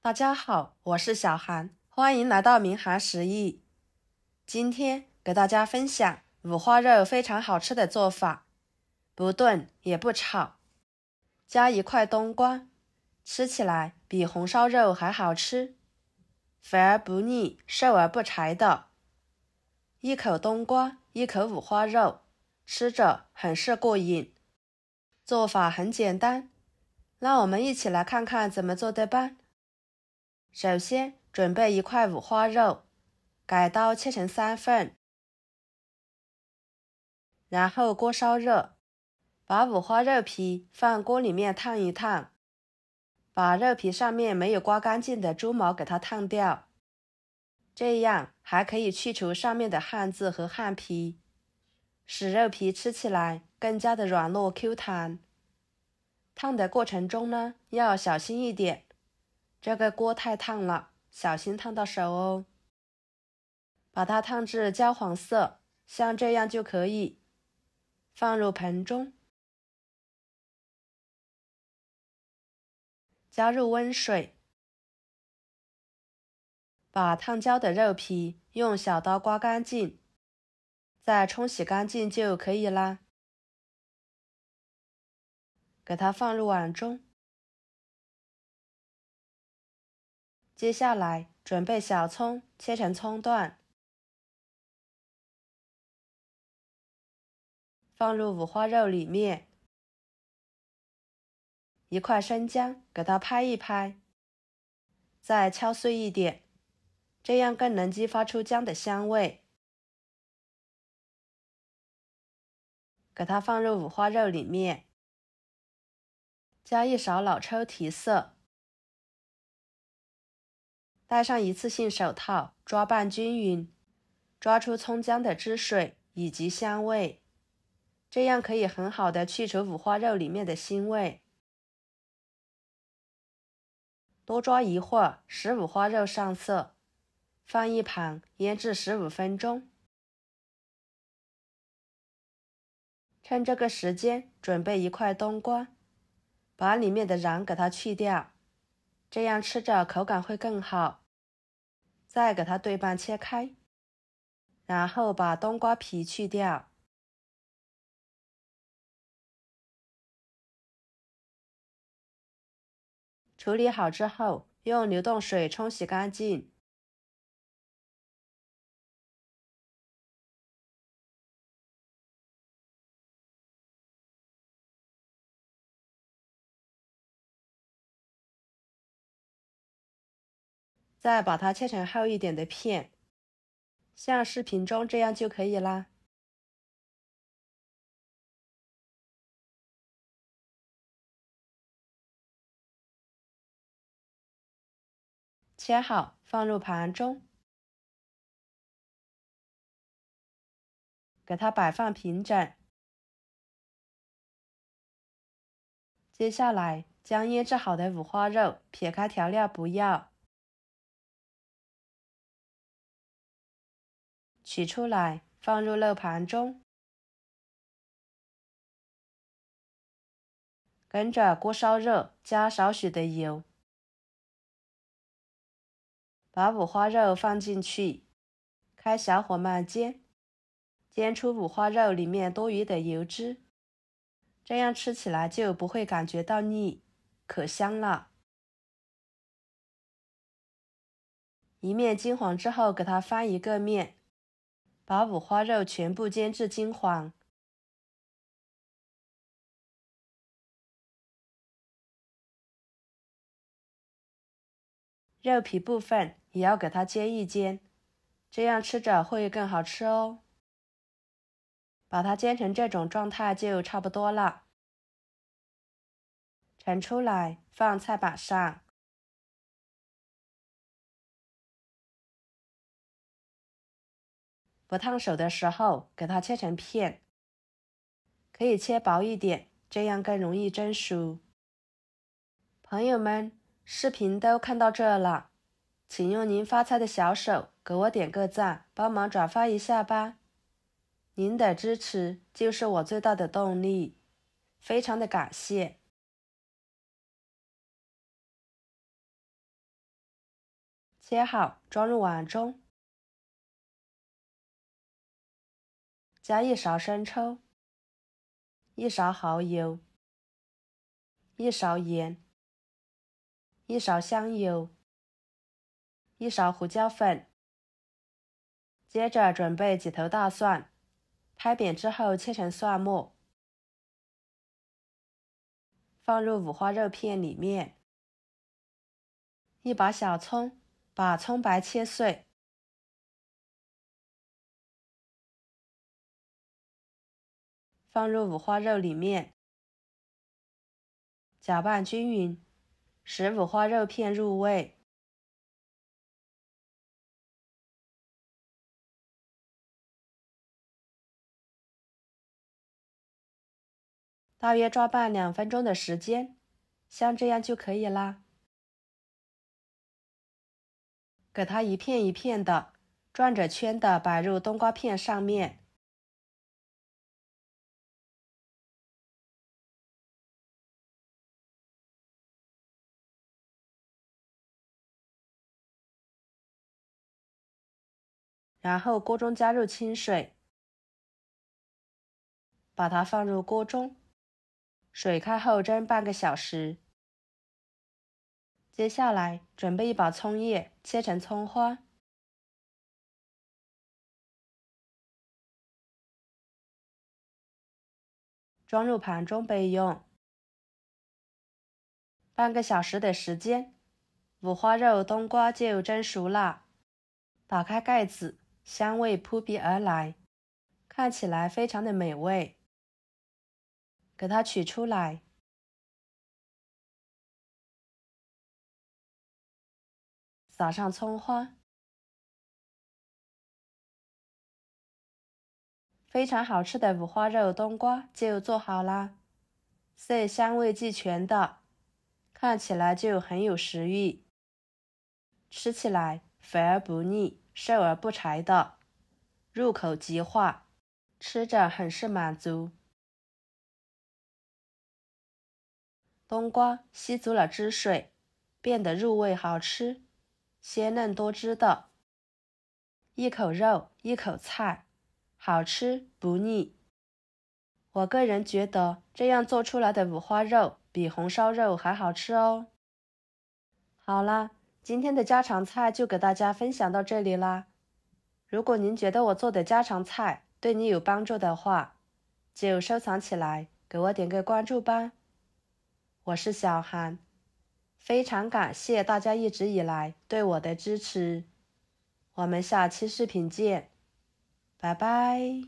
大家好，我是小韩，欢迎来到明涵食艺。今天给大家分享五花肉非常好吃的做法，不炖也不炒，加一块冬瓜，吃起来比红烧肉还好吃，肥而不腻，瘦而不柴的。一口冬瓜，一口五花肉，吃着很是过瘾。做法很简单，让我们一起来看看怎么做的吧。首先准备一块五花肉，改刀切成3份，然后锅烧热，把五花肉皮放锅里面烫一烫，把肉皮上面没有刮干净的猪毛给它烫掉，这样还可以去除上面的汗渍和汗皮，使肉皮吃起来更加的软糯 Q 弹。烫的过程中呢，要小心一点，这个锅太烫了，小心烫到手哦。把它烫至焦黄色，像这样就可以。放入盆中，加入温水，把烫焦的肉皮用小刀刮干净，再冲洗干净就可以啦。给它放入碗中。接下来准备小葱，切成葱段，放入五花肉里面。一块生姜，给它拍一拍，再敲碎一点，这样更能激发出姜的香味。给它放入五花肉里面，加一勺老抽提色，戴上一次性手套，抓拌均匀，抓出葱姜的汁水以及香味，这样可以很好的去除五花肉里面的腥味。多抓一会儿，使五花肉上色，放一旁腌制15分钟。趁这个时间，准备一块冬瓜，把里面的瓤给它去掉，这样吃着口感会更好。再给它对半切开，然后把冬瓜皮去掉。处理好之后，用流动水冲洗干净。再把它切成厚一点的片，像视频中这样就可以啦。切好，放入盘中，给它摆放平整。接下来将腌制好的五花肉撇开调料不要，取出来放入肉盘中，跟着锅烧热，加少许的油，把五花肉放进去，开小火慢煎，煎出五花肉里面多余的油脂，这样吃起来就不会感觉到腻，可香了。一面金黄之后，给它翻一个面，把五花肉全部煎至金黄。肉皮部分也要给它煎一煎，这样吃着会更好吃哦。把它煎成这种状态就差不多了。盛出来放菜板上。不烫手的时候，给它切成片，可以切薄一点，这样更容易蒸熟。朋友们，视频都看到这了，请用您发财的小手给我点个赞，帮忙转发一下吧。您的支持就是我最大的动力，非常的感谢。切好装入碗中，加1勺生抽、1勺蚝油、1勺盐、1勺香油、1勺胡椒粉。接着准备几头大蒜，拍扁之后切成蒜末，放入五花肉片里面。1把小葱，把葱白切碎，放入五花肉里面，搅拌均匀，使五花肉片入味。大约抓拌2分钟的时间，像这样就可以啦。给它一片一片的，转着圈的摆入冬瓜片上面。然后锅中加入清水，把它放入锅中，水开后蒸半个小时。接下来准备1把葱叶，切成葱花，装入盘中备用。半个小时的时间，五花肉、冬瓜就蒸熟了。打开盖子，香味扑鼻而来，看起来非常的美味。给它取出来，撒上葱花，非常好吃的五花肉冬瓜就做好啦，色香味俱全的，看起来就很有食欲，吃起来肥而不腻，瘦而不柴的，入口即化，吃着很是满足。冬瓜吸足了汁水，变得入味好吃，鲜嫩多汁的，一口肉一口菜，好吃不腻。我个人觉得这样做出来的五花肉比红烧肉还好吃哦。好啦，今天的家常菜就给大家分享到这里啦。如果您觉得我做的家常菜对你有帮助的话，就收藏起来，给我点个关注吧。我是小韩，非常感谢大家一直以来对我的支持。我们下期视频见，拜拜。